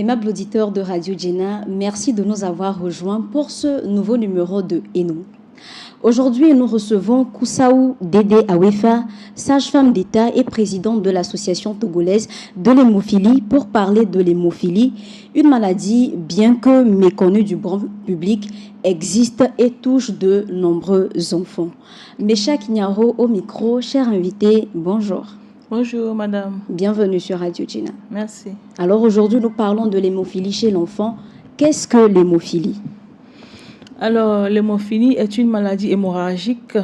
Aimable auditeur de Radio Djena, merci de nous avoir rejoints pour ce nouveau numéro de Eno. Aujourd'hui, nous recevons Koussaou Dédé Awefa, sage-femme d'État et présidente de l'association togolaise de l'hémophilie, pour parler de l'hémophilie, une maladie bien que méconnue du grand public, existe et touche de nombreux enfants. Mécha Kinyaro au micro, cher invité, bonjour. Bonjour madame. Bienvenue sur Radio Djena. Merci. Alors aujourd'hui, nous parlons de l'hémophilie chez l'enfant. Qu'est-ce que l'hémophilie ? Alors, l'hémophilie est une maladie hémorragique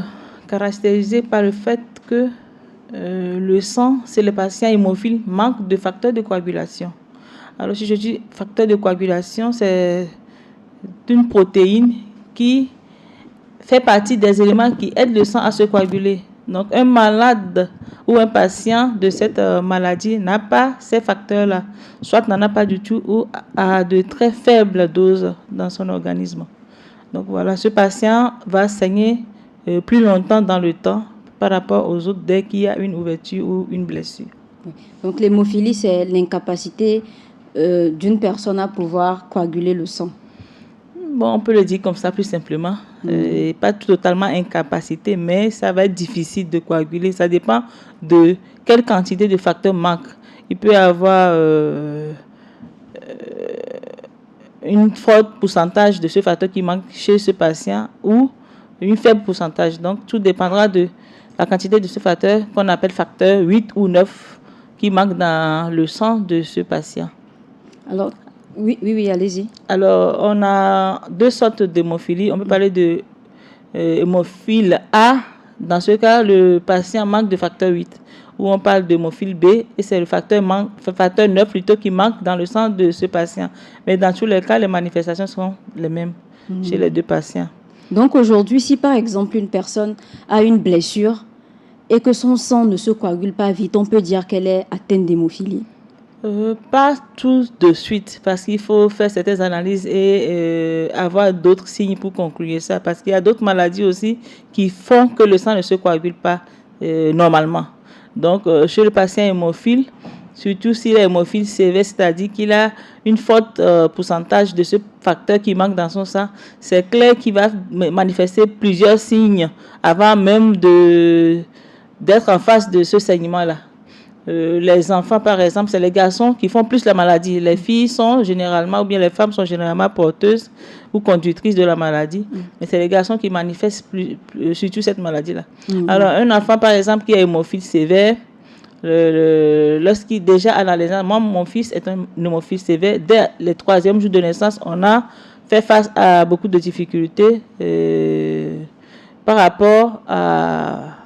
caractérisée par le fait que le sang, chez les patients hémophiles, manque de facteurs de coagulation. Alors, si je dis facteur de coagulation, c'est une protéine qui fait partie des éléments qui aident le sang à se coaguler. Donc, un malade ou un patient de cette maladie n'a pas ces facteurs-là, soit n'en a pas du tout ou a de très faibles doses dans son organisme. Donc voilà, ce patient va saigner plus longtemps dans le temps par rapport aux autres dès qu'il y a une ouverture ou une blessure. Donc l'hémophilie, c'est l'incapacité d'une personne à pouvoir coaguler le sang. Bon, on peut le dire comme ça plus simplement. Pas totalement incapacité, mais ça va être difficile de coaguler. Ça dépend de quelle quantité de facteurs manque. Il peut y avoir un fort pourcentage de ce facteur qui manque chez ce patient ou un faible pourcentage. Donc, tout dépendra de la quantité de ce facteur qu'on appelle facteur 8 ou 9 qui manque dans le sang de ce patient. Alors, oui, allez-y. Alors, on a deux sortes d'hémophilie. On peut parler de hémophile A. Dans ce cas, le patient manque de facteur 8. Ou on parle d'hémophile B, et c'est le facteur 9 plutôt qui manque dans le sang de ce patient. Mais dans tous les cas, les manifestations sont les mêmes chez les deux patients. Donc aujourd'hui, si par exemple une personne a une blessure et que son sang ne se coagule pas vite, on peut dire qu'elle est atteinte d'hémophilie? Pas tout de suite, parce qu'il faut faire certaines analyses et avoir d'autres signes pour conclure ça, parce qu'il y a d'autres maladies aussi qui font que le sang ne se coagule pas normalement. Donc, chez le patient hémophile, surtout s'il est hémophile sévère, c'est-à-dire qu'il a une forte pourcentage de ce facteur qui manque dans son sang, c'est clair qu'il va manifester plusieurs signes avant même d'être en face de ce saignement-là. Les enfants, par exemple, c'est les garçons qui font plus la maladie. Les filles sont généralement, ou bien les femmes sont généralement porteuses ou conductrices de la maladie. Mais c'est les garçons qui manifestent surtout cette maladie-là. Alors, un enfant, par exemple, qui est hémophile sévère, lorsqu'il déjà analysé, moi, mon fils est un hémophile sévère. Dès le 3e jour de naissance, on a fait face à beaucoup de difficultés par rapport à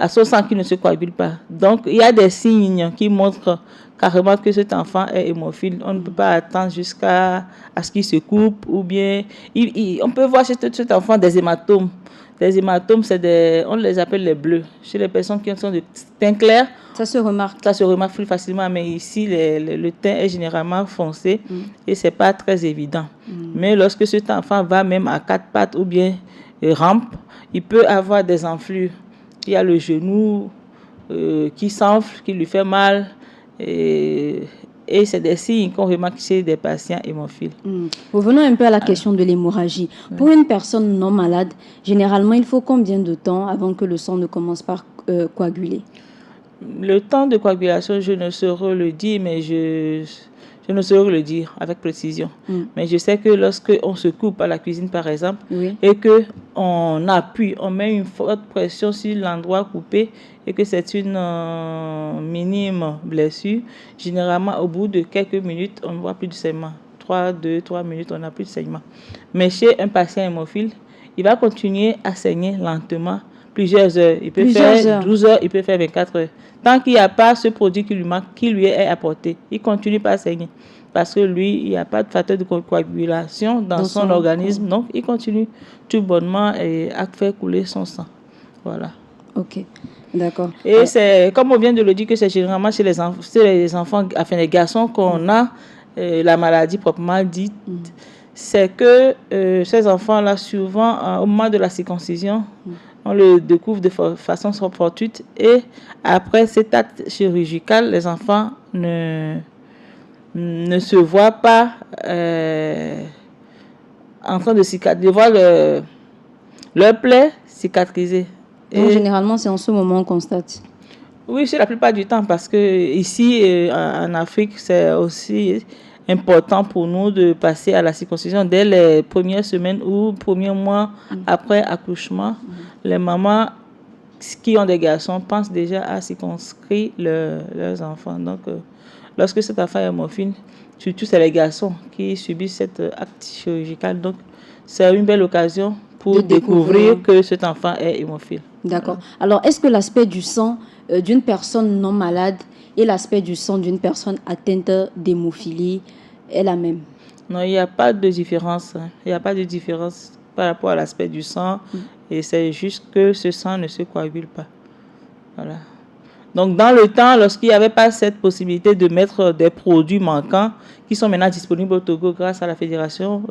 son sang qui ne se coagule pas. Donc, il y a des signes qui montrent carrément que cet enfant est hémophile. On ne peut pas attendre jusqu'à ce qu'il se coupe, ou bien on peut voir chez cet enfant des hématomes. Les hématomes, on les appelle les bleus. Chez les personnes qui sont de teint clair, ça se remarque. Ça se remarque plus facilement, mais ici, le teint est généralement foncé et ce n'est pas très évident. Mais lorsque cet enfant va même à 4 pattes ou bien rampe, il peut avoir des enflures. Il y a le genou qui s'enfle, qui lui fait mal. Et c'est des signes qu'on remarque chez des patients hémophiles. Revenons un peu à la question de l'hémorragie. Pour une personne non malade, généralement, il faut combien de temps avant que le sang ne commence par coaguler? Le temps de coagulation, je ne saurais le dire, mais je ne saurais le dire avec précision. Mais je sais que lorsque on se coupe à la cuisine, par exemple, et qu'on appuie, on met une forte pression sur l'endroit coupé et que c'est une minime blessure, généralement, au bout de quelques minutes, on ne voit plus de saignement. 3 minutes, on n'a plus de saignement. Mais chez un patient hémophile, il va continuer à saigner lentement plusieurs heures. Il peut faire 12 heures, il peut faire 24 heures. Tant qu'il n'y a pas ce produit qui lui manque, qui lui est apporté, il continue pas à saigner. Parce que lui, il n'y a pas de facteur de coagulation dans son organisme. Donc, il continue tout bonnement à faire couler son sang. Voilà. Ok, d'accord. Et c'est, comme on vient de le dire, que c'est généralement chez les enfants, enfin les garçons, qu'on a la maladie proprement dite. C'est que ces enfants-là, souvent, au moment de la circoncision, on le découvre de façon fortuite. Et après cet acte chirurgical, les enfants ne ne se voient pas en train de voir leur plaie cicatriser. Donc, généralement, c'est en ce moment qu'on constate. Oui, c'est la plupart du temps, parce que ici, en Afrique, c'est aussi important pour nous de passer à la circoncision dès les premières semaines ou premiers mois après accouchement. Les mamans qui ont des garçons pensent déjà à circonscrire leurs enfants. Donc, lorsque cet enfant est hémophile, surtout c'est les garçons qui subissent cet acte chirurgical. Donc, c'est une belle occasion pour découvrir que cet enfant est hémophile. D'accord. Alors, est-ce que l'aspect du sang d'une personne non malade et l'aspect du sang d'une personne atteinte d'hémophilie est la même? Non, il n'y a pas de différence. Il n'y a pas de différence par rapport à l'aspect du sang. Et c'est juste que ce sang ne se coagule pas. Voilà. Donc, dans le temps, lorsqu'il n'y avait pas cette possibilité de mettre des produits manquants qui sont maintenant disponibles au Togo grâce à la Fédération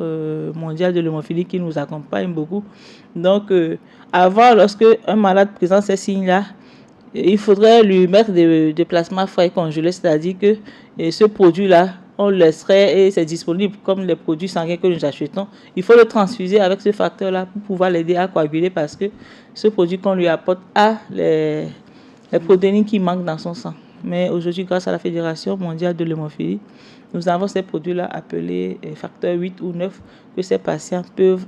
mondiale de l'hémophilie qui nous accompagne beaucoup. Donc, avant, lorsque un malade présente ces signes-là, il faudrait lui mettre des plasmas frais congelés, c'est-à-dire que ce produit-là, on le laisserait et c'est disponible comme les produits sanguins que nous achetons. Il faut le transfuser avec ce facteur-là pour pouvoir l'aider à coaguler parce que ce produit qu'on lui apporte a les protéines qui manquent dans son sang. Mais aujourd'hui, grâce à la Fédération mondiale de l'hémophilie, nous avons ces produits-là appelés facteurs 8 ou 9 que ces patients peuvent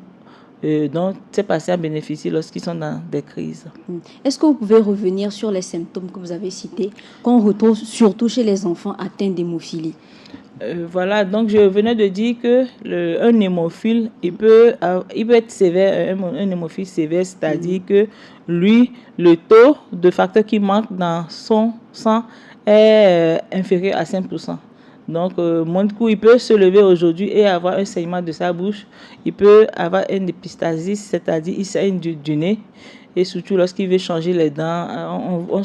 dont ces patients bénéficient lorsqu'ils sont dans des crises. Est-ce que vous pouvez revenir sur les symptômes que vous avez cités, qu'on retrouve surtout chez les enfants atteints d'hémophilie? Voilà, donc je venais de dire que un hémophile, il peut être sévère, un hémophile sévère, c'est-à-dire que lui, le taux de facteurs qui manquent dans son sang est inférieur à 5%. Donc, mon coup, il peut se lever aujourd'hui et avoir un saignement de sa bouche. Il peut avoir une épistasie, c'est-à-dire il saigne du nez. Et surtout, lorsqu'il veut changer les dents, on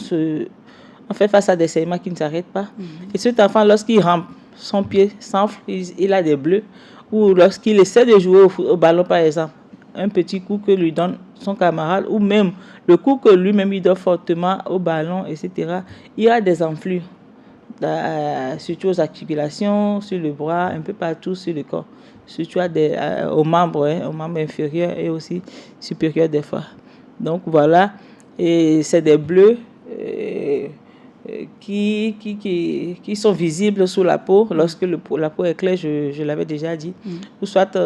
fait face à des saignements qui ne s'arrêtent pas. Et cet enfant, lorsqu'il rampe, son pied s'enfle, il a des bleus. Ou lorsqu'il essaie de jouer au ballon, par exemple, un petit coup que lui donne son camarade, ou même le coup que lui-même il donne fortement au ballon, etc., il a des enflures. Surtout aux articulations, sur le bras, un peu partout sur le corps, surtout aux membres inférieurs et aussi supérieurs des fois. Donc voilà, et c'est des bleus qui sont visibles sous la peau lorsque la peau est claire, je l'avais déjà dit, ou soit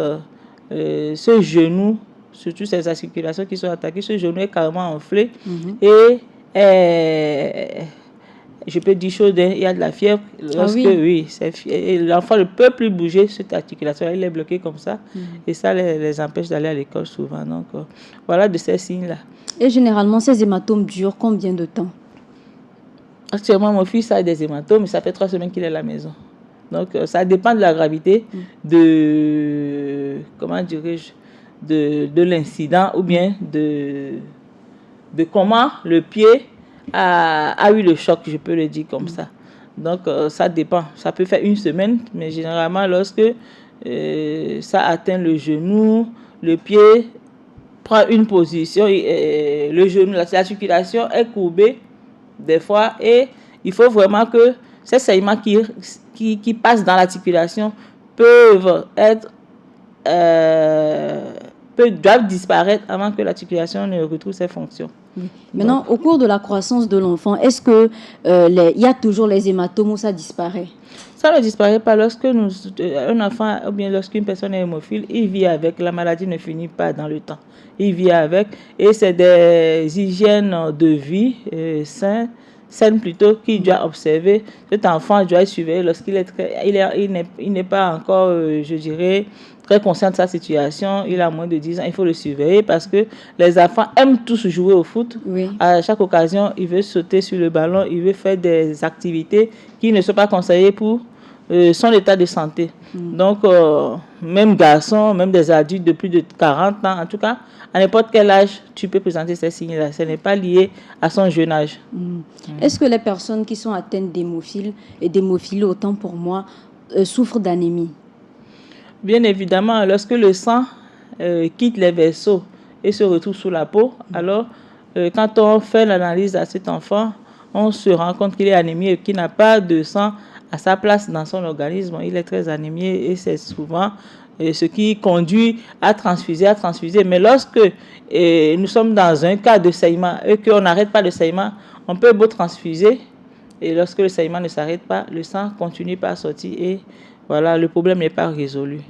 ce genou, surtout ces articulations qui sont attaquées, ce genou est carrément enflé et je peux dire chaud, il y a de la fièvre. L'enfant ne peut plus bouger cette articulation, il est bloqué comme ça. Et ça les empêche d'aller à l'école souvent. Donc, voilà de ces signes-là. Et généralement, ces hématomes durent combien de temps? Actuellement, mon fils a des hématomes, mais ça fait 3 semaines qu'il est à la maison. Donc, ça dépend de la gravité, de l'incident ou bien de comment le pied a eu le choc, je peux le dire comme ça. Donc, ça dépend. Ça peut faire 1 semaine, mais généralement, lorsque ça atteint le genou, le pied prend une position, le genou, la circulation est courbée des fois, et il faut vraiment que ces saignements qui passent dans l'articulation doivent disparaître avant que l'articulation ne retrouve ses fonctions. Maintenant, au cours de la croissance de l'enfant, est-ce que il y a toujours les hématomes ou ça disparaît? Ça ne disparaît pas lorsque un enfant ou bien lorsqu'une personne est hémophile, il vit avec. La maladie ne finit pas dans le temps. Il vit avec et c'est des hygiènes de vie saines plutôt qu'il doit observer. Cet enfant doit être surveillé lorsqu'il il n'est pas encore, je dirais, très conscient de sa situation. Il a moins de 10 ans, il faut le surveiller parce que les enfants aiment tous jouer au foot. Oui. À chaque occasion, il veut sauter sur le ballon, il veut faire des activités qui ne sont pas conseillées pour son état de santé. Donc, même garçons, même des adultes de plus de 40 ans, en tout cas, à n'importe quel âge, tu peux présenter ces signes-là. Ce n'est pas lié à son jeune âge. Est-ce que les personnes qui sont atteintes d'hémophilie, autant pour moi, souffrent d'anémie? Bien évidemment, lorsque le sang quitte les vaisseaux et se retrouve sous la peau, alors quand on fait l'analyse à cet enfant, on se rend compte qu'il est anémique et qu'il n'a pas de sang à sa place dans son organisme. Il est très anémié et c'est souvent ce qui conduit à transfuser. Mais lorsque nous sommes dans un cas de saignement et qu'on n'arrête pas le saignement, on peut beau transfuser. Et lorsque le saignement ne s'arrête pas, le sang continue pas à sortir et voilà, le problème n'est pas résolu.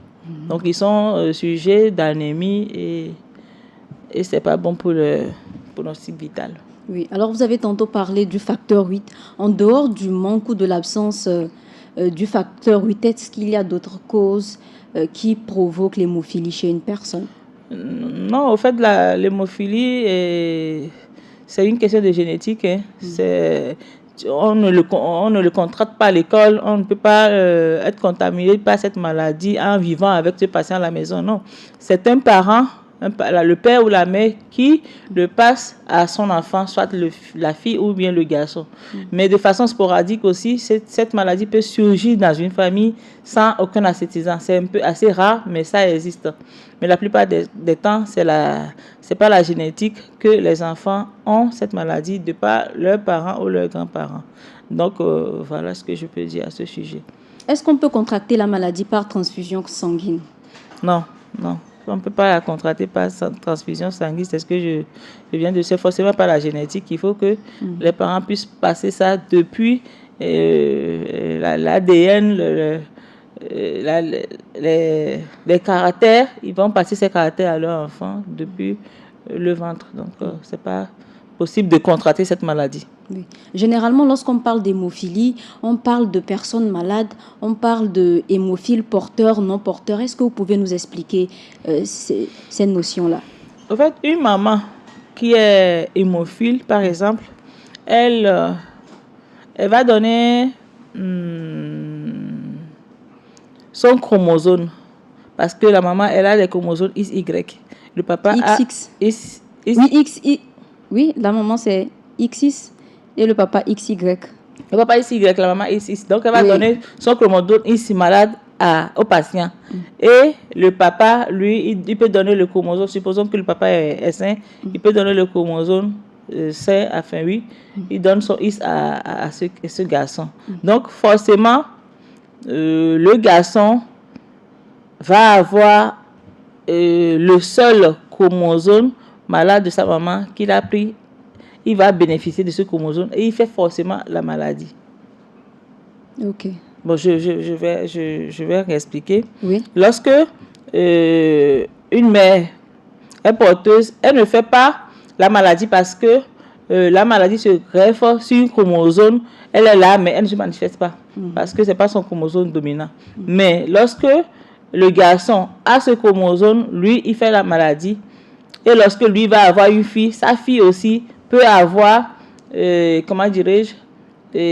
Donc, ils sont sujets d'anémie et ce n'est pas bon pour le pronostic vital. Oui, alors vous avez tantôt parlé du facteur 8. En dehors du manque ou de l'absence du facteur 8, est-ce qu'il y a d'autres causes qui provoquent l'hémophilie chez une personne? Non, au fait, l'hémophilie, c'est une question de génétique. Hein. On ne le contracte pas à l'école, on ne peut pas être contaminé par cette maladie en vivant avec ce patient à la maison. Non, c'est un parent, le père ou la mère qui le passe à son enfant, soit la fille ou bien le garçon. Mais de façon sporadique aussi, cette maladie peut surgir dans une famille sans aucun antécédent. C'est un peu assez rare, mais ça existe. Mais la plupart des temps, c'est pas la génétique que les enfants ont cette maladie de par leurs parents ou leurs grands-parents. Donc, voilà ce que je peux dire à ce sujet. Est-ce qu'on peut contracter la maladie par transfusion sanguine? Non. On ne peut pas la contracter par transfusion sanguine. C'est ce que je viens de dire. C'est forcément par la génétique. Il faut que les parents puissent passer ça depuis l'ADN, les caractères. Ils vont passer ces caractères à leur enfant depuis le ventre. Donc, ce n'est pas possible de contracter cette maladie. Oui. Généralement, lorsqu'on parle d'hémophilie, on parle de personnes malades, on parle de hémophiles porteurs, non porteurs. Est-ce que vous pouvez nous expliquer ces notions-là? En fait, une maman qui est hémophile, par exemple, elle va donner son chromosome. Parce que la maman, elle a les chromosomes XY. Le papa XX. Oui, la maman, c'est XX. Et le papa XY. Le papa XY, la maman XX. Donc, elle va donner son chromosome X malade au patient. Et le papa, lui, il peut donner le chromosome. Supposons que le papa est sain. Il peut donner le chromosome sain, enfin oui. Il donne son X à ce garçon. Donc, forcément, le garçon va avoir le seul chromosome malade de sa maman qu'il a pris. Il va bénéficier de ce chromosome et il fait forcément la maladie. Ok. Bon, je vais réexpliquer. Oui. Lorsque une mère est porteuse, elle ne fait pas la maladie parce que la maladie se greffe sur un chromosome. Elle est là, mais elle ne se manifeste pas parce que ce n'est pas son chromosome dominant. Mais lorsque le garçon a ce chromosome, lui, il fait la maladie. Et lorsque lui va avoir une fille, sa fille aussi peut avoir, comment dirais-je,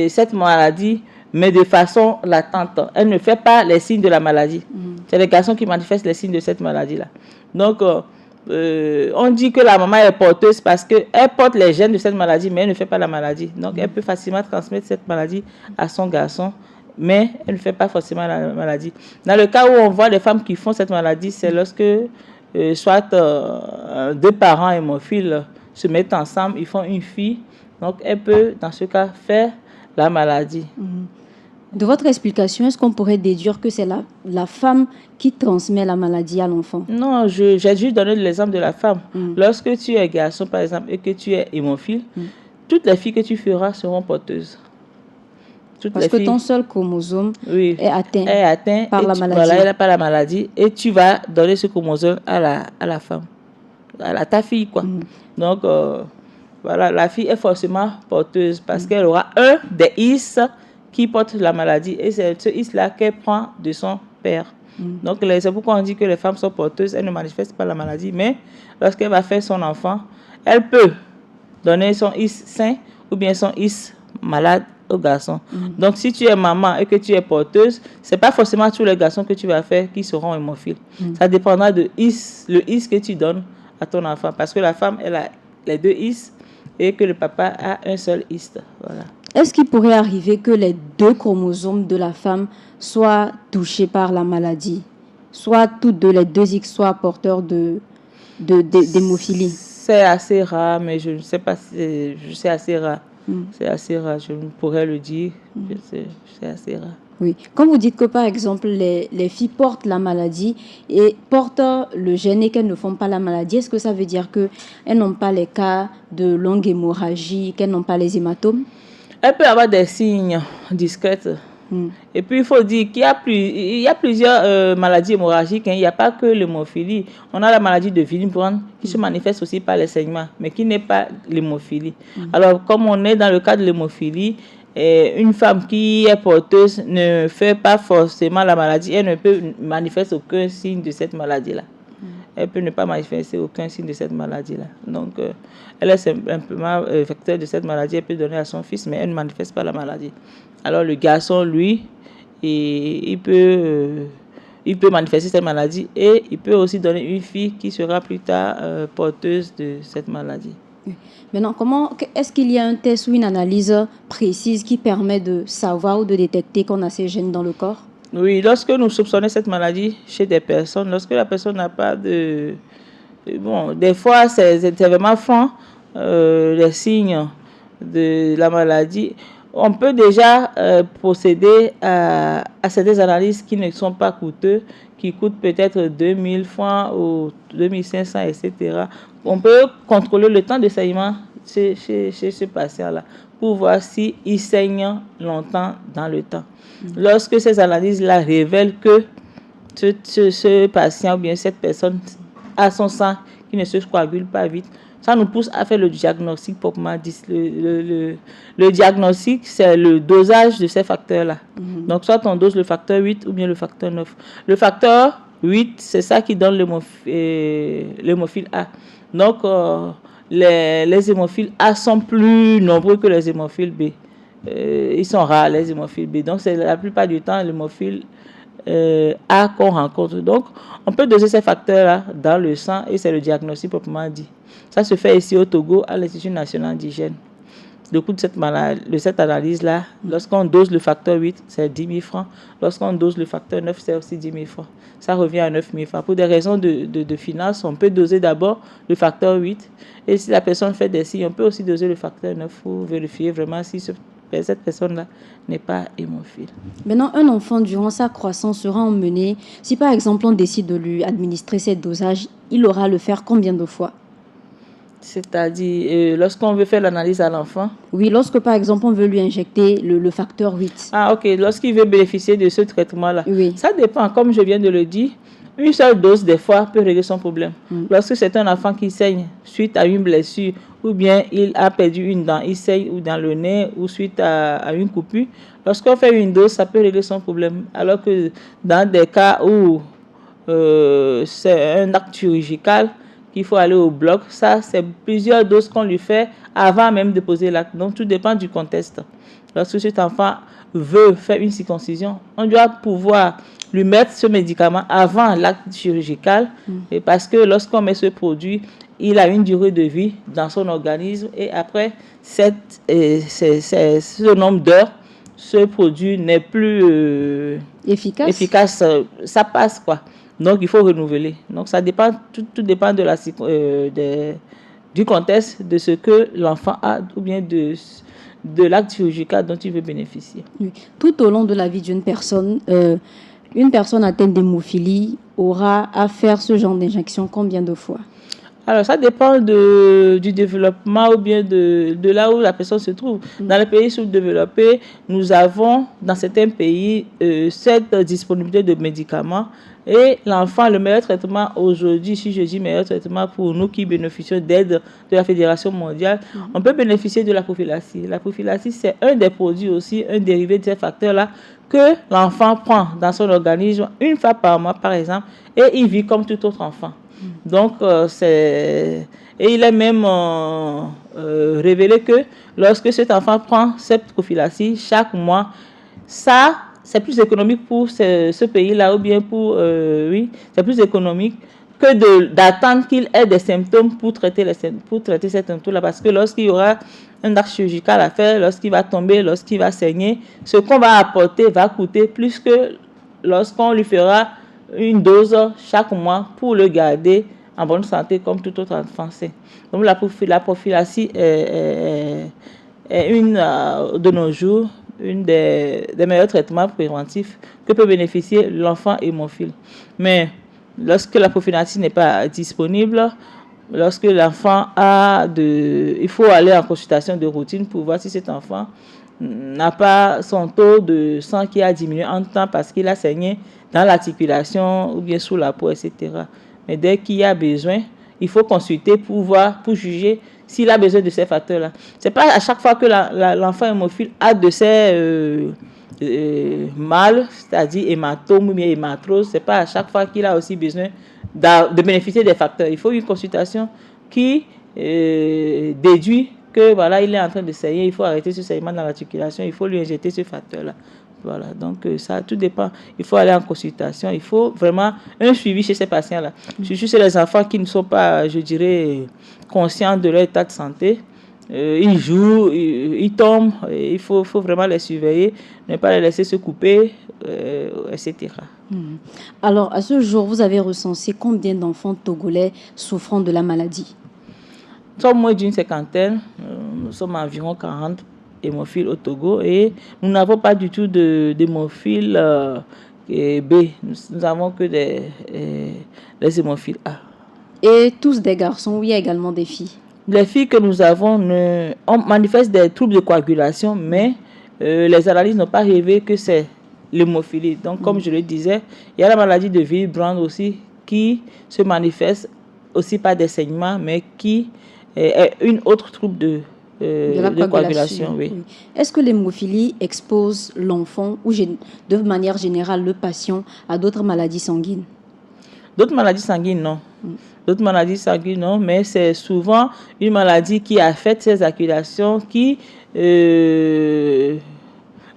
cette maladie, mais de façon latente. Elle ne fait pas les signes de la maladie. C'est les garçons qui manifestent les signes de cette maladie-là. Donc, on dit que la maman est porteuse parce qu'elle porte les gènes de cette maladie, mais elle ne fait pas la maladie. Donc, elle peut facilement transmettre cette maladie à son garçon, mais elle ne fait pas forcément la maladie. Dans le cas où on voit les femmes qui font cette maladie, c'est lorsque soit deux parents hémophiles se mettent ensemble, ils font une fille. Donc, elle peut, dans ce cas, faire la maladie. De votre explication, est-ce qu'on pourrait déduire que c'est la femme qui transmet la maladie à l'enfant? Non, j'ai juste donné l'exemple de la femme. Lorsque tu es garçon, par exemple, et que tu es hémophile, toutes les filles que tu feras seront porteuses. Parce que ton seul chromosome est atteint par la maladie. Voilà, elle n'a pas la maladie. Et tu vas donner ce chromosome à la femme, à ta fille, quoi. Donc, voilà, la fille est forcément porteuse parce qu'elle aura un des X qui porte la maladie. Et c'est ce X-là qu'elle prend de son père. Donc, c'est pourquoi on dit que les femmes sont porteuses. Elles ne manifestent pas la maladie. Mais lorsqu'elle va faire son enfant, elle peut donner son X sain ou bien son X malade au garçon. Donc, si tu es maman et que tu es porteuse, ce n'est pas forcément tous les garçons que tu vas faire qui seront hémophiles. Ça dépendra de le X que tu donnes à ton enfant. Parce que la femme, elle a les deux X et que le papa a un seul X. Voilà. Est-ce qu'il pourrait arriver que les deux chromosomes de la femme soient touchés par la maladie? Soit toutes deux, les deux X soient porteurs d'hémophilie? C'est assez rare, mais je ne sais pas si c'est assez rare. C'est assez rare, je pourrais le dire, c'est assez rare. Oui, quand vous dites que par exemple les filles portent la maladie et portent le gène et qu'elles ne font pas la maladie, est-ce que ça veut dire qu'elles n'ont pas les cas de longue hémorragie, qu'elles n'ont pas les hématomes? Elle peut avoir des signes discrets. Et puis il faut dire qu'il y a plusieurs maladies hémorragiques. Il n'y a pas que l'hémophilie. On a la maladie de Willebrand qui se manifeste aussi par les saignements, mais qui n'est pas l'hémophilie. Alors comme on est dans le cas de l'hémophilie, une femme qui est porteuse ne fait pas forcément la maladie. Elle ne peut manifester aucun signe de cette maladie-là. Elle peut ne pas manifester aucun signe de cette maladie-là. Donc, elle est simplement vecteur de cette maladie. Elle peut donner à son fils, mais elle ne manifeste pas la maladie. Alors, le garçon, lui, il peut manifester cette maladie et il peut aussi donner une fille qui sera plus tard porteuse de cette maladie. Maintenant, est-ce qu'il y a un test ou une analyse précise qui permet de savoir ou de détecter qu'on a ces gènes dans le corps? Oui, lorsque nous soupçonnons cette maladie chez des personnes, lorsque la personne n'a pas de... Bon, des fois, c'est vraiment franc, les signes de la maladie. On peut déjà procéder à certaines analyses qui ne sont pas coûteuses, qui coûtent peut-être 2000 francs ou 2500, etc. On peut contrôler le temps de saignement chez ce patient-là pour voir s'il saigne longtemps dans le temps. Lorsque ces analyses-là révèlent que ce patient ou bien cette personne a son sang qui ne se coagule pas vite, ça nous pousse à faire le diagnostic proprement dit. Le diagnostic, c'est le dosage de ces facteurs-là. Donc, soit on dose le facteur 8 ou bien le facteur 9. Le facteur 8, c'est ça qui donne l'hémophile A. Donc, les hémophiles A sont plus nombreux que les hémophiles B. Ils sont rares, les hémophiles B. Donc, c'est la plupart du temps l'hémophile A qu'on rencontre. Donc, on peut doser ces facteurs-là dans le sang et c'est le diagnostic proprement dit. Ça se fait ici au Togo, à l'Institut national d'hygiène. Le coût de cette analyse-là, lorsqu'on dose le facteur 8, c'est 10 000 francs. Lorsqu'on dose le facteur 9, c'est aussi 10 000 francs. Ça revient à 9 000 francs. Pour des raisons de finances, on peut doser d'abord le facteur 8. Et si la personne fait des signes, on peut aussi doser le facteur 9 pour vérifier vraiment si cette personne-là n'est pas hémophile. Maintenant, un enfant, durant sa croissance, sera emmené. Si par exemple, on décide de lui administrer cette dosage, il aura à le faire combien de fois? C'est-à-dire, lorsqu'on veut faire l'analyse à l'enfant? Oui, lorsque par exemple, on veut lui injecter le facteur 8. Ah, ok. Lorsqu'il veut bénéficier de ce traitement-là. Oui. Ça dépend, comme je viens de le dire. Une seule dose, des fois, peut régler son problème. Lorsque c'est un enfant qui saigne suite à une blessure, ou bien il a perdu une dent, il saigne ou dans le nez, ou suite à une coupure, lorsqu'on fait une dose, ça peut régler son problème. Alors que dans des cas où c'est un acte chirurgical, qu'il faut aller au bloc, ça, c'est plusieurs doses qu'on lui fait avant même de poser l'acte. Donc, tout dépend du contexte. Lorsque cet enfant veut faire une circoncision, on doit pouvoir lui mettre ce médicament avant l'acte chirurgical, et parce que lorsqu'on met ce produit, il a une durée de vie dans son organisme et après ce nombre d'heures, ce produit n'est plus efficace. Ça passe quoi. Donc, il faut renouveler. Donc, ça dépend, tout dépend de du contexte, de ce que l'enfant a ou bien de l'acte chirurgical dont il veut bénéficier. Oui. Tout au long de la vie d'une personne, une personne atteinte d'hémophilie aura à faire ce genre d'injection combien de fois? Alors, ça dépend du développement ou bien de là où la personne se trouve. Dans les pays sous-développés, nous avons, dans certains pays, cette disponibilité de médicaments. Et l'enfant, le meilleur traitement aujourd'hui, si je dis meilleur traitement pour nous qui bénéficions d'aide de la Fédération mondiale, on peut bénéficier de la prophylaxie. La prophylaxie, c'est un des produits aussi, un dérivé de ces facteurs-là que l'enfant prend dans son organisme une fois par mois, par exemple, et il vit comme tout autre enfant. Donc, et il est même révélé que lorsque cet enfant prend cette prophylaxie chaque mois, ça, c'est plus économique pour ce pays-là, ou bien c'est plus économique que d'attendre qu'il ait des symptômes pour traiter ces symptômes-là. Parce que lorsqu'il y aura un acte chirurgical à faire, lorsqu'il va tomber, lorsqu'il va saigner, ce qu'on va apporter va coûter plus que lorsqu'on lui fera une dose chaque mois pour le garder en bonne santé comme tout autre enfant. Donc la prophylaxie est est de nos jours, une des meilleurs traitements préventifs que peut bénéficier l'enfant hémophile. Mais lorsque la prophylaxie n'est pas disponible, lorsque l'enfant il faut aller en consultation de routine pour voir si cet enfant n'a pas son taux de sang qui a diminué en temps parce qu'il a saigné dans l'articulation ou bien sous la peau, etc. Mais dès qu'il y a besoin, il faut consulter pour juger s'il a besoin de ces facteurs-là. Ce n'est pas à chaque fois que l'enfant hémophile a de ces mal, c'est-à-dire hématome ou bien hématrose, ce n'est pas à chaque fois qu'il a aussi besoin de bénéficier des facteurs. Il faut une consultation qui déduit que voilà, il est en train de saigner, il faut arrêter ce saignement dans l'articulation, il faut lui injecter ce facteur-là. Voilà, donc ça, tout dépend. Il faut aller en consultation, il faut vraiment un suivi chez ces patients-là. Surtout chez les enfants qui ne sont pas, je dirais, conscients de leur état de santé. Ils jouent, ils tombent, il faut vraiment les surveiller, ne pas les laisser se couper, etc. Alors, à ce jour, vous avez recensé combien d'enfants togolais souffrant de la maladie? Nous sommes moins d'une cinquantaine, nous sommes environ 40 hémophiles au Togo et nous n'avons pas du tout d'hémophiles B, nous avons que des hémophiles A. Et tous des garçons ou il y a également des filles? Les filles que nous avons manifestent des troubles de coagulation, mais les analyses n'ont pas révélé que c'est l'hémophilie. Donc, comme je le disais, il y a la maladie de Willebrand aussi qui se manifeste aussi par des saignements, mais qui est une autre trouble de coagulation. Oui. Est-ce que l'hémophilie expose l'enfant ou de manière générale le patient à d'autres maladies sanguines? D'autres maladies sanguines, non. D'autres maladies sanguines, non, mais c'est souvent une maladie qui affecte ses articulations, qui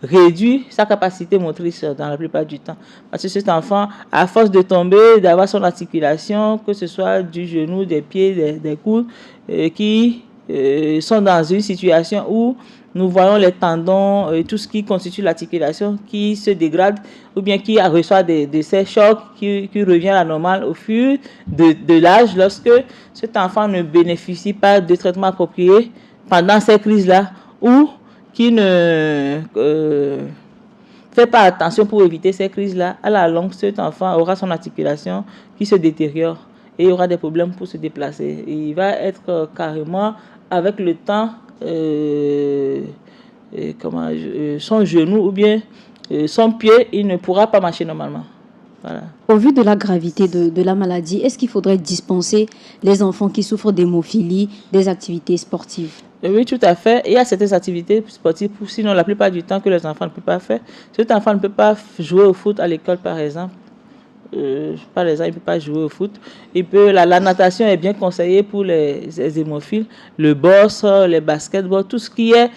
réduit sa capacité motrice dans la plupart du temps. Parce que cet enfant, à force de tomber, d'avoir son articulation, que ce soit du genou, des pieds, des coudes, qui sont dans une situation où nous voyons les tendons et tout ce qui constitue l'articulation qui se dégrade ou bien qui reçoit de ces chocs qui revient à la normale au fur de l'âge lorsque cet enfant ne bénéficie pas de traitement approprié pendant ces crises-là ou qui ne fait pas attention pour éviter ces crises-là. À la longue, cet enfant aura son articulation qui se détériore et il aura des problèmes pour se déplacer. Et il va être carrément, avec le temps, son genou ou bien son pied, il ne pourra pas marcher normalement. Voilà. Au vu de la gravité de la maladie, est-ce qu'il faudrait dispenser les enfants qui souffrent d'hémophilie des activités sportives? Oui, tout à fait. Il y a certaines activités sportives, sinon la plupart du temps que les enfants ne peuvent pas faire. Cet enfant ne peut pas jouer au foot à l'école, par exemple. Par exemple, il ne peut pas jouer au foot. La natation est bien conseillée pour les hémophiles. Le boxe, les basketballs, tout ce qui est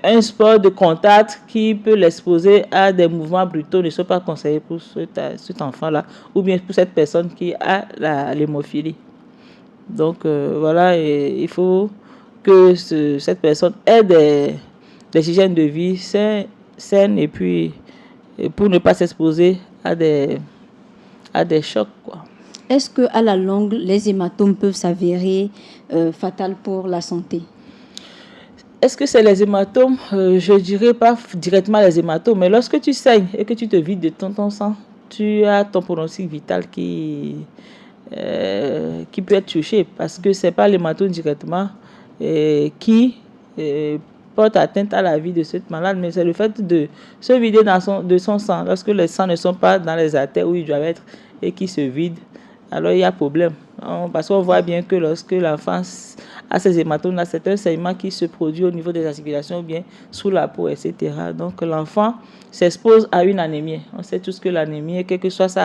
un sport de contact qui peut l'exposer à des mouvements brutaux ne sont pas conseillés pour cet enfant-là ou bien pour cette personne qui a l'hémophilie. Donc, voilà, il faut que cette personne ait des hygiènes de vie saines et puis pour ne pas s'exposer à des chocs, quoi. Est-ce qu'à la longue, les hématomes peuvent s'avérer fatals pour la santé? Est-ce que c'est les hématomes? Je ne dirais pas directement les hématomes, mais lorsque tu saignes et que tu te vides de ton sang, tu as ton pronostic vital qui peut être touché parce que ce n'est pas l'hématome directement qui porte atteinte à la vie de cette malade, mais c'est le fait de se vider de son sang. Lorsque les sangs ne sont pas dans les artères où ils doivent être et qui se vident, alors il y a problème. Parce qu'on voit bien que lorsque l'enfant a ces hématomes, c'est un saignement qui se produit au niveau des articulations ou bien sous la peau, etc. Donc l'enfant s'expose à une anémie. On sait tous que l'anémie, quelle que soit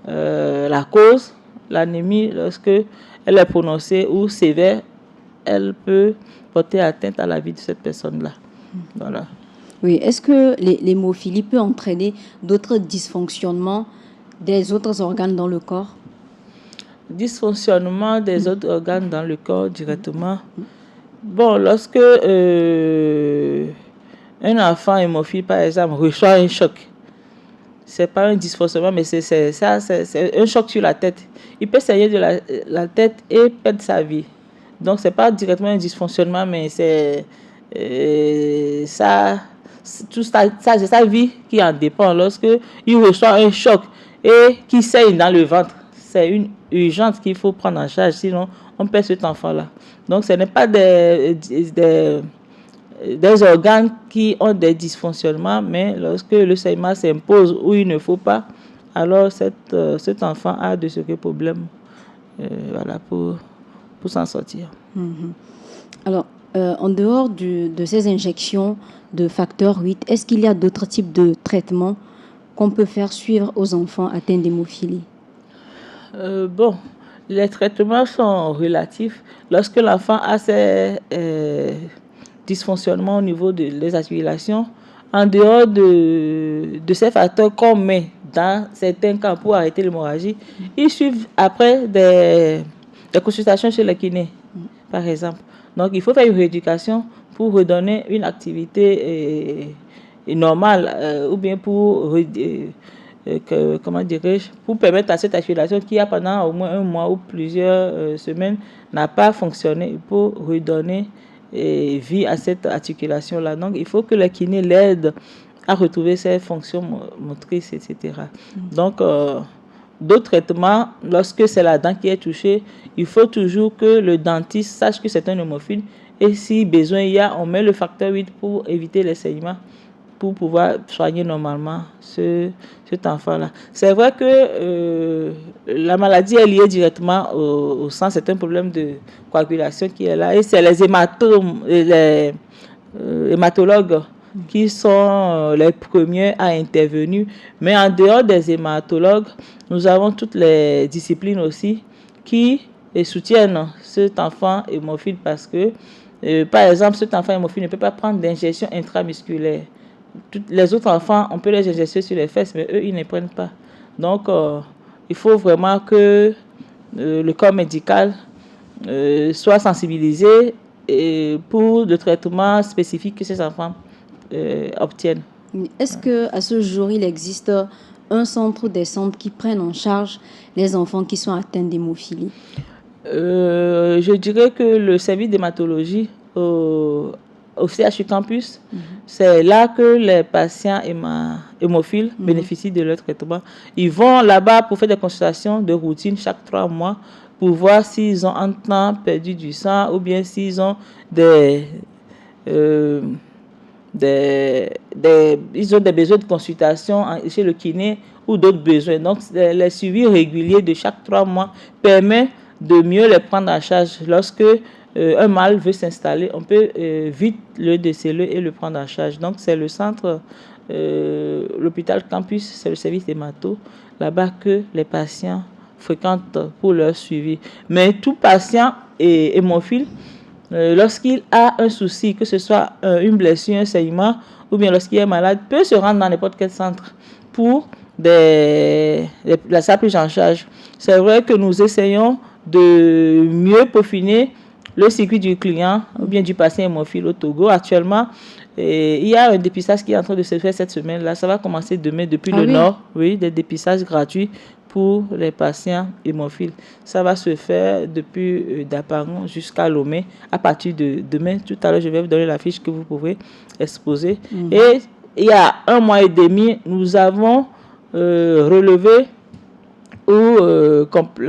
la cause, l'anémie, lorsque elle est prononcée ou sévère, elle peut porter atteinte à la vie de cette personne-là. Voilà. Oui, est-ce que l'hémophilie peut entraîner d'autres dysfonctionnements des autres organes dans le corps? Dysfonctionnement des autres organes dans le corps directement. Bon, lorsque un enfant hémophile, par exemple, reçoit un choc, c'est pas un dysfonctionnement, mais c'est un choc sur la tête. Il peut saigner de la tête et perdre sa vie. Donc, c'est pas directement un dysfonctionnement, mais c'est tout ça, c'est sa vie qui en dépend. Lorsque il reçoit un choc et qu'il saigne dans le ventre, c'est une urgence qu'il faut prendre en charge, sinon on perd cet enfant-là. Donc ce n'est pas des organes qui ont des dysfonctionnements, mais lorsque le saignement s'impose où il ne faut pas, alors cet enfant a de sérieux problèmes voilà, pour s'en sortir. Alors, en dehors de ces injections de facteur 8, est-ce qu'il y a d'autres types de traitements qu'on peut faire suivre aux enfants atteints d'hémophilie? Bon, les traitements sont relatifs. Lorsque l'enfant a ces dysfonctionnements au niveau des articulations, en dehors de ces facteurs qu'on met dans certains cas pour arrêter l'hémorragie, ils suivent après des consultations chez le kiné, par exemple. Donc, il faut faire une rééducation pour redonner une activité normale ou bien pour, comment dirais-je, pour permettre à cette articulation qui a pendant au moins un mois ou plusieurs semaines n'a pas fonctionné, il faut redonner vie à cette articulation-là. Donc, il faut que le kiné l'aide à retrouver ses fonctions motrices, etc. Donc, d'autres traitements, lorsque c'est la dent qui est touchée, il faut toujours que le dentiste sache que c'est un hémophile et si besoin il y a, on met le facteur 8 pour éviter les saignements, pour pouvoir soigner normalement cet enfant-là. C'est vrai que la maladie est liée directement au sang, c'est un problème de coagulation qui est là et c'est les hématologues qui sont les premiers à intervenir. Mais en dehors des hématologues, nous avons toutes les disciplines aussi qui soutiennent cet enfant hémophile parce que, par exemple, cet enfant hémophile ne peut pas prendre d'injection intramusculaire. Les autres enfants, on peut les injecter sur les fesses, mais eux, ils ne prennent pas. Donc, il faut vraiment que le corps médical soit sensibilisé pour le traitement spécifique que ces enfants obtiennent. Est-ce qu'à ce jour, il existe un centre des centres qui prennent en charge les enfants qui sont atteints d'hémophilie? Je dirais que le service d'hématologie au CHU Campus, c'est là que les patients hémophiles bénéficient de leur traitement. Ils vont là-bas pour faire des consultations de routine chaque 3 mois pour voir s'ils ont un temps perdu du sang ou bien s'ils ont des besoins de consultation chez le kiné ou d'autres besoins. Donc, les suivis réguliers de chaque 3 mois permet de mieux les prendre en charge. Lorsque un mal veut s'installer, on peut vite le déceler et le prendre en charge. Donc, c'est le centre, l'hôpital Campus, c'est le service hémato, là-bas que les patients fréquentent pour leur suivi. Mais tout patient hémophile, lorsqu'il a un souci, que ce soit une blessure, un saignement, ou bien lorsqu'il est malade, peut se rendre dans n'importe quel centre pour sa prise en charge. C'est vrai que nous essayons de mieux peaufiner le circuit du client ou bien du patient hémophile au Togo. Actuellement, il y a un dépistage qui est en train de se faire cette semaine-là. Ça va commencer demain depuis le Nord. Oui, des dépistages gratuits pour les patients hémophiles. Ça va se faire depuis Daparon jusqu'à Lomé. À partir de demain, tout à l'heure, je vais vous donner la fiche que vous pouvez exposer. Et il y a 1 mois et demi, nous avons relevé ou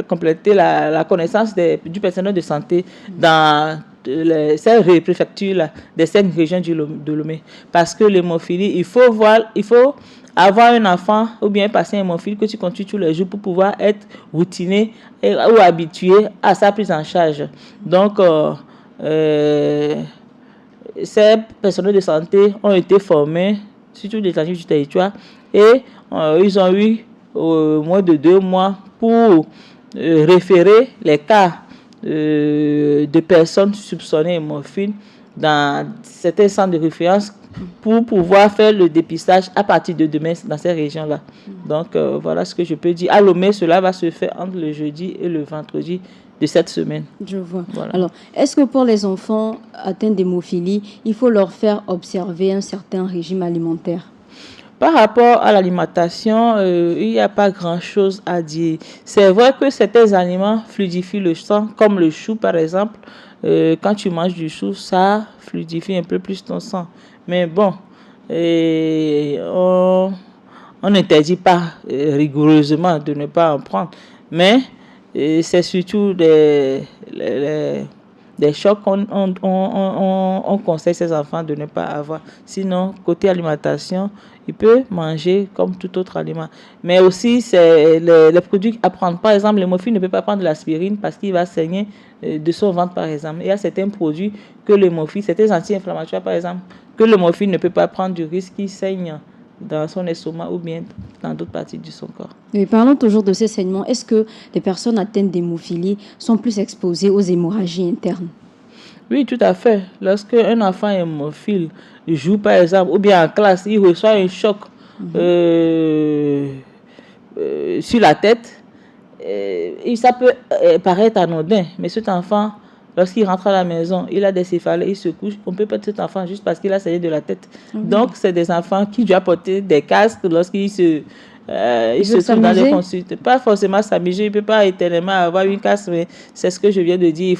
compléter la connaissance du personnel de santé dans ces préfectures-là, des 5 régions de Lomé. Parce que l'hémophilie, il faut avoir un enfant ou bien un patient hémophile que tu continues tous les jours pour pouvoir être routiné ou habitué à sa prise en charge. Donc, ces personnels de santé ont été formés sur toute l'étendue du territoire et ils ont eu moins de 2 mois pour référer les cas de personnes soupçonnées hémophiles dans certains centres de référence pour pouvoir faire le dépistage à partir de demain dans ces régions-là. Donc, voilà ce que je peux dire. À Lomé, cela va se faire entre le jeudi et le vendredi de cette semaine. Je vois. Voilà. Alors, est-ce que pour les enfants atteints d'hémophilie, il faut leur faire observer un certain régime alimentaire? Par rapport à l'alimentation, il n'y a pas grand-chose à dire. C'est vrai que certains aliments fluidifient le sang, comme le chou par exemple. quand tu manges du chou, ça fluidifie un peu plus ton sang. Mais bon, on n'interdit pas rigoureusement de ne pas en prendre. Mais c'est surtout des chocs qu'on conseille ces enfants de ne pas avoir. Sinon, côté alimentation, il peut manger comme tout autre aliment. Mais aussi, c'est les produits à prendre. Par exemple, l'hémophile ne peut pas prendre de l'aspirine parce qu'il va saigner de son ventre, par exemple. Il y a certains produits que l'hémophile, certains anti-inflammatoires, par exemple, que l'hémophile ne peut pas prendre du risque qu'il saigne dans son estomac ou bien dans d'autres parties de son corps. Et parlons toujours de ces saignements. Est-ce que les personnes atteintes d'hémophilie sont plus exposées aux hémorragies internes? Oui, tout à fait. Lorsque un enfant hémophile joue, par exemple, ou bien en classe, il reçoit un choc sur la tête, et ça peut paraître anodin, mais cet enfant, lorsqu'il rentre à la maison, il a des céphalées, il se couche, on peut perdre cet enfant juste parce qu'il a saigné de la tête. Donc, c'est des enfants qui doivent porter des casques lorsqu'ils se trouvent dans les consultes. Pas forcément s'amuser, il ne peut pas éternellement avoir une casque, mais c'est ce que je viens de dire. Il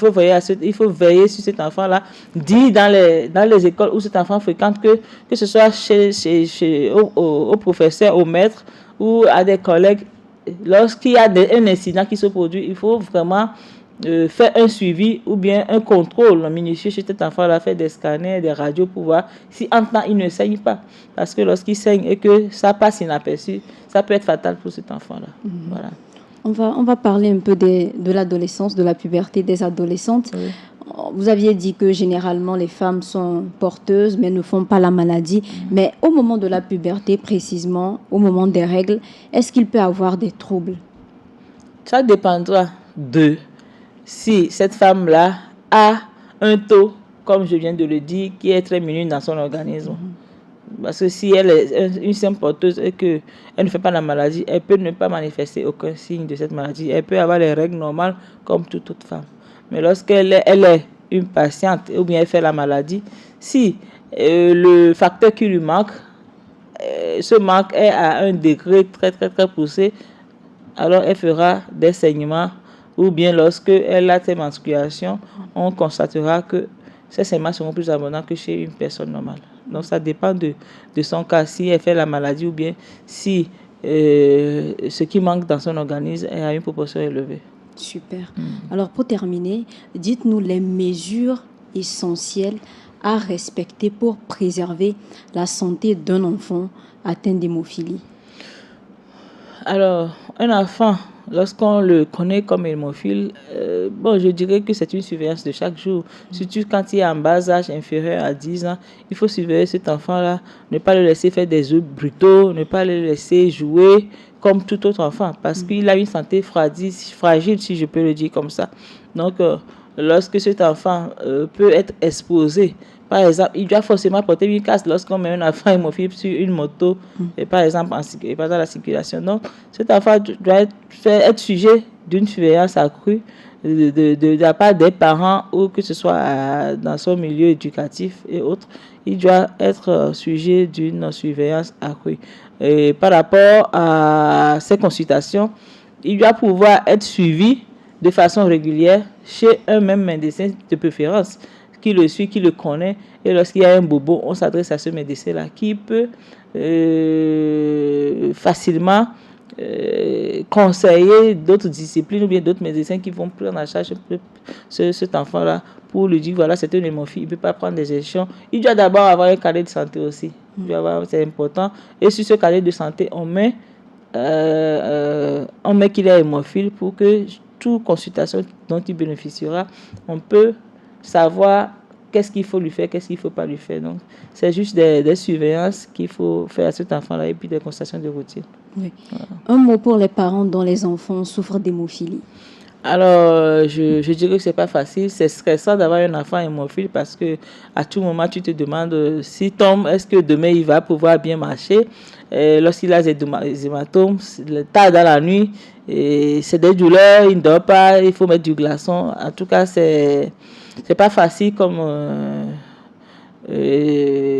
faut veiller sur cet enfant-là. Dire dans les écoles où cet enfant fréquente, que ce soit au professeur, au maître ou à des collègues, lorsqu'il y a un incident qui se produit, il faut vraiment faire un suivi ou bien un contrôle minutieux chez cet enfant-là, faire des scanners, des radios pour voir si en temps il ne saigne pas. Parce que lorsqu'il saigne et que ça passe inaperçu, ça peut être fatal pour cet enfant-là. Voilà. On va parler un peu de l'adolescence, de la puberté des adolescentes. Oui. Vous aviez dit que généralement les femmes sont porteuses mais ne font pas la maladie. Mais au moment de la puberté, précisément, au moment des règles, est-ce qu'il peut avoir des troubles? Ça dépendra de si cette femme-là a un taux, comme je viens de le dire, qui est très minime dans son organisme. Parce que si elle est une simple porteuse et qu'elle ne fait pas la maladie, elle peut ne pas manifester aucun signe de cette maladie. Elle peut avoir les règles normales comme toute autre femme. Mais lorsqu'elle est une patiente ou bien elle fait la maladie, si le facteur qui lui manque, ce manque est à un degré très très très poussé, alors elle fera des saignements, ou bien lorsque elle a ses menstruations, on constatera que ces saignements seront plus abondants que chez une personne normale. Donc ça dépend de son cas, si elle fait la maladie ou bien si ce qui manque dans son organisme est à une proportion élevée. Super. Alors pour terminer, dites-nous les mesures essentielles à respecter pour préserver la santé d'un enfant atteint d'hémophilie. Alors, un enfant, lorsqu'on le connaît comme hémophile, je dirais que c'est une surveillance de chaque jour. Surtout quand il est en bas âge, inférieur à 10 ans, il faut surveiller cet enfant-là, ne pas le laisser faire des œufs brutaux, ne pas le laisser jouer comme tout autre enfant, parce qu'il a une santé fragile, si je peux le dire comme ça. Donc, lorsque cet enfant peut être exposé, par exemple, il doit forcément porter une casque lorsqu'on met un enfant hémophile sur une moto, et par exemple, dans la circulation. Donc, cet enfant doit être sujet d'une surveillance accrue de la part des parents ou que ce soit dans son milieu éducatif et autres. Il doit être sujet d'une surveillance accrue. Et par rapport à ces consultations, il doit pouvoir être suivi de façon régulière chez un même médecin de préférence, qui le suit, qui le connaît, et lorsqu'il y a un bobo, on s'adresse à ce médecin-là qui peut facilement conseiller d'autres disciplines ou bien d'autres médecins qui vont prendre en charge cet enfant-là pour lui dire voilà, c'est un hémophile, il ne peut pas prendre des injections. Il doit d'abord avoir un carnet de santé aussi. C'est important. Et sur ce carnet de santé, on met qu'il est hémophile pour que toute consultation dont il bénéficiera, on peut savoir qu'est-ce qu'il faut lui faire, qu'est-ce qu'il ne faut pas lui faire. Donc, c'est juste des surveillances qu'il faut faire à cet enfant-là et puis des constatations de routine. Oui. Voilà. Un mot pour les parents dont les enfants souffrent d'hémophilie. Alors, je dirais que ce n'est pas facile. C'est stressant d'avoir un enfant hémophile parce que à tout moment, tu te demandes si tombe, est-ce que demain, il va pouvoir bien marcher. Lorsqu'il a des hématomes, tard dans la nuit, c'est des douleurs, il ne dort pas, il faut mettre du glaçon. En tout cas, c'est pas facile comme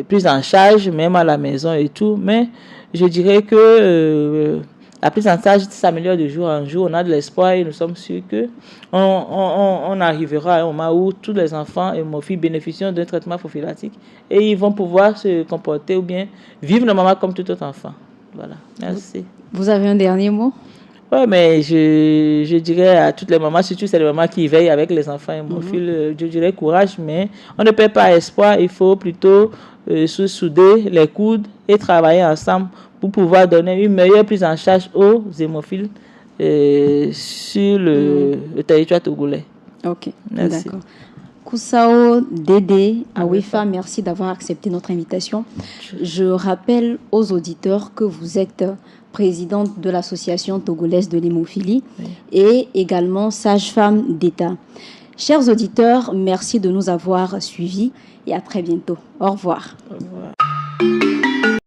prise en charge, même à la maison et tout. Mais je dirais que la prise en charge s'améliore de jour en jour. On a de l'espoir et nous sommes sûrs qu'on arrivera à un moment où tous les enfants hémophiles bénéficient d'un traitement prophylactique et ils vont pouvoir se comporter ou bien vivre normalement comme tout autre enfant. Voilà, merci. Vous avez un dernier mot? Oui, mais je dirais à toutes les mamans, surtout c'est les mamans qui veillent avec les enfants hémophiles, je dirais courage, mais on ne perd pas espoir, il faut plutôt se souder les coudes et travailler ensemble pour pouvoir donner une meilleure prise en charge aux hémophiles sur le territoire togolais. Ok, d'accord. Kusao Dédé Awefa, merci d'avoir accepté notre invitation. Je rappelle aux auditeurs que vous êtes présidente de l'association togolaise de l'hémophilie et également sage-femme d'État. Chers auditeurs, merci de nous avoir suivis et à très bientôt. Au revoir. Au revoir.